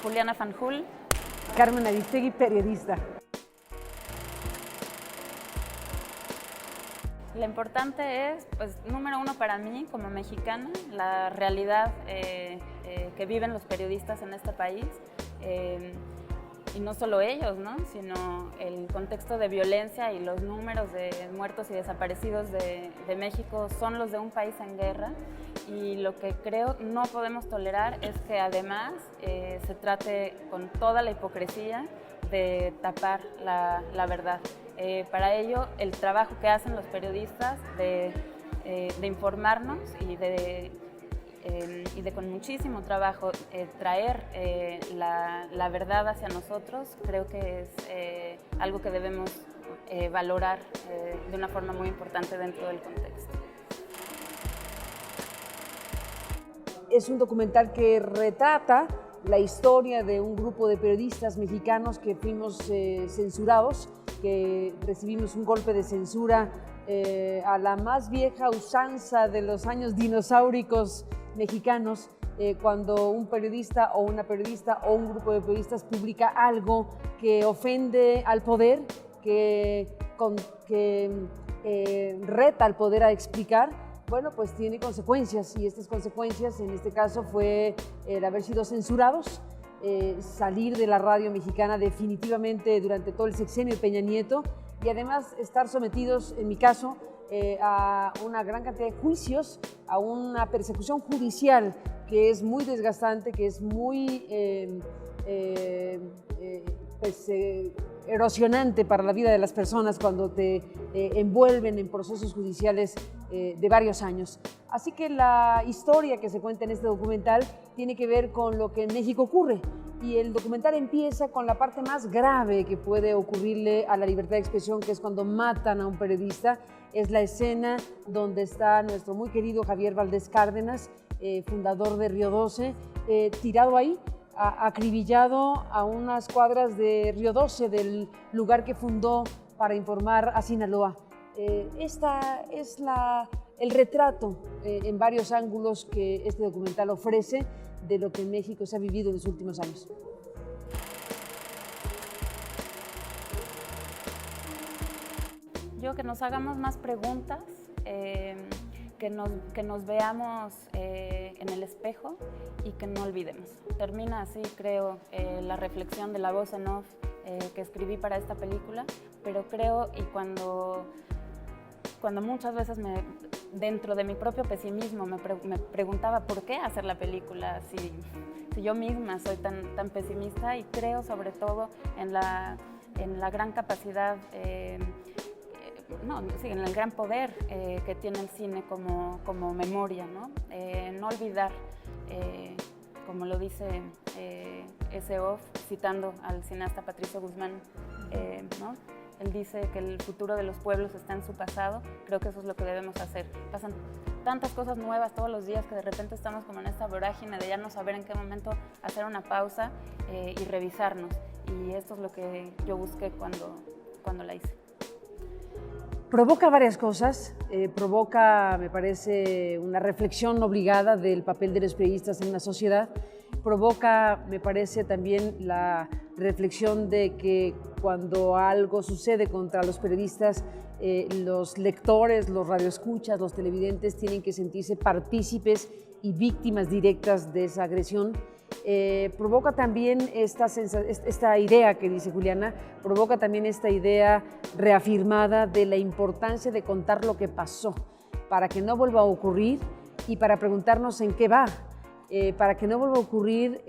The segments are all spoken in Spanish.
Juliana Fanjul. Carmen Aristegui, periodista. Lo importante es, pues, número uno para mí como mexicana, la realidad que viven los periodistas en este país. Y no solo ellos, ¿no? Sino el contexto de violencia y los números de muertos y desaparecidos de México son los de un país en guerra, y lo que creo no podemos tolerar es que además se trate con toda la hipocresía de tapar la verdad. Para ello, el trabajo que hacen los periodistas de informarnos y de con muchísimo trabajo traer la verdad hacia nosotros, creo que es algo que debemos valorar de una forma muy importante dentro del contexto. Es un documental que retrata la historia de un grupo de periodistas mexicanos que fuimos censurados, que recibimos un golpe de censura a la más vieja usanza de los años dinosauricos mexicanos, cuando un periodista o una periodista o un grupo de periodistas publica algo que ofende al poder, que reta al poder a explicar, bueno, pues tiene consecuencias, y estas consecuencias en este caso fue el haber sido censurados, salir de la radio mexicana definitivamente durante todo el sexenio de Peña Nieto, y además estar sometidos, en mi caso, a una gran cantidad de juicios, a una persecución judicial que es muy desgastante, que es muy erosionante para la vida de las personas cuando te envuelven en procesos judiciales de varios años. Así que la historia que se cuenta en este documental tiene que ver con lo que en México ocurre, y el documental empieza con la parte más grave que puede ocurrirle a la libertad de expresión, que es cuando matan a un periodista. Es la escena donde está nuestro muy querido Javier Valdés Cárdenas, fundador de Río 12, tirado ahí, acribillado a unas cuadras de Río 12, del lugar que fundó para informar a Sinaloa. Esta es el retrato en varios ángulos que este documental ofrece de lo que en México se ha vivido en los últimos años. Yo que nos hagamos más preguntas, que nos veamos en el espejo y que no olvidemos. Termina así, creo, la reflexión de la voz en off que escribí para esta película, pero creo, y cuando muchas veces dentro de mi propio pesimismo me preguntaba por qué hacer la película si yo misma soy tan pesimista, y creo sobre todo en la gran capacidad, en el gran poder que tiene el cine como memoria, ¿no? No olvidar, como lo dice ese off, citando al cineasta Patricio Guzmán, ¿no? Él dice que el futuro de los pueblos está en su pasado. Creo que eso es lo que debemos hacer. Pasan tantas cosas nuevas todos los días que de repente estamos como en esta vorágine de ya no saber en qué momento hacer una pausa y revisarnos. Y esto es lo que yo busqué cuando la hice. Provoca varias cosas. Provoca, me parece, una reflexión obligada del papel de los periodistas en la sociedad. Provoca, me parece, también la reflexión de que cuando algo sucede contra los periodistas, los lectores, los radioescuchas, los televidentes tienen que sentirse partícipes y víctimas directas de esa agresión. Provoca también esta idea que dice Juliana, provoca también esta idea reafirmada de la importancia de contar lo que pasó para que no vuelva a ocurrir y para preguntarnos en qué va. Para que no vuelva a ocurrir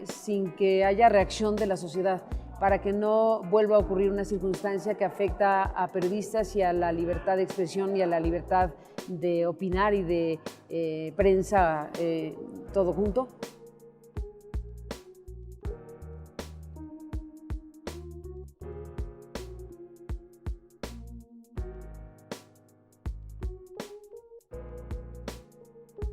sin que haya reacción de la sociedad, para que no vuelva a ocurrir una circunstancia que afecta a periodistas y a la libertad de expresión y a la libertad de opinar y de prensa, todo junto.